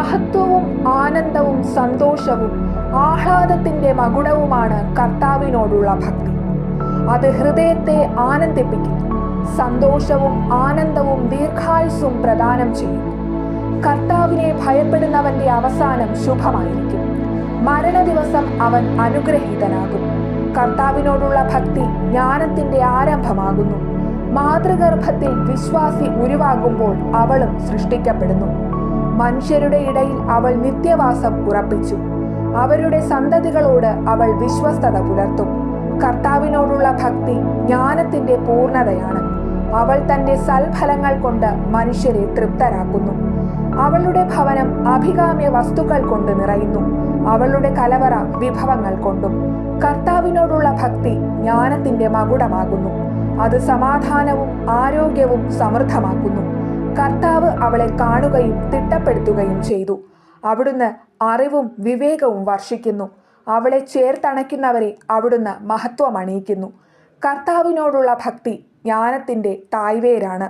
മഹത്വവും ആനന്ദവും സന്തോഷവും ആഹ്ലാദത്തിന്റെ മകുടവുമാണ് കർത്താവിനോടുള്ള ഭക്തി. അത് ഹൃദയത്തെ ആനന്ദിപ്പിക്കുന്നു. സന്തോഷവും ആനന്ദവും ദീർഘായുസ്സും പ്രദാനം ചെയ്യുന്നു. കർത്താവിനെ ഭയപ്പെടുന്നവന്റെ അവസാനം ശുഭമായിരിക്കും. മരണദിവസം അവൻ അനുഗ്രഹീതനാകും. കർത്താവിനോടുള്ള ഭക്തി ജ്ഞാനത്തിന്റെ ആരംഭമാകുന്നു. മാതൃഗർഭത്തിൽ വിശ്വാസി ഉരുവാകുമ്പോൾ അവളും സൃഷ്ടിക്കപ്പെടുന്നു. മനുഷ്യരുടെ ഇടയിൽ അവൾ നിത്യവാസം ഉറപ്പിച്ചു. അവരുടെ സന്തതികളോട് അവൾ വിശ്വസ്തത പുലർത്തും. കർത്താവിനോടുള്ള ഭക്തി ജ്ഞാനത്തിന്റെ പൂർണ്ണതയാണ്. അവൾ തന്റെ സൽഫലങ്ങൾ കൊണ്ട് മനുഷ്യരെ തൃപ്തരാക്കുന്നു. അവളുടെ ഭവനം അഭികാമ്യ വസ്തുക്കൾ കൊണ്ട് നിറയുന്നു. അവളുടെ കലവറ വിഭവങ്ങൾ കൊണ്ടും. കർത്താവിനോടുള്ള ഭക്തി ജ്ഞാനത്തിന്റെ മകുടമാകുന്നു. അത് സമാധാനവും ആരോഗ്യവും സമൃദ്ധമാക്കുന്നു. കർത്താവ് അവളെ കാണുകയും തിട്ടപ്പെടുത്തുകയും ചെയ്തു. അവിടുന്ന് അറിവും വിവേകവും വർഷിക്കുന്നു. അവളെ ചേർത്തണയ്ക്കുന്നവരെ അവിടുന്ന് മഹത്വമണിയിക്കുന്നു. കർത്താവിനോടുള്ള ഭക്തി ജ്ഞാനത്തിന്റെ തായ്വേരാണ്.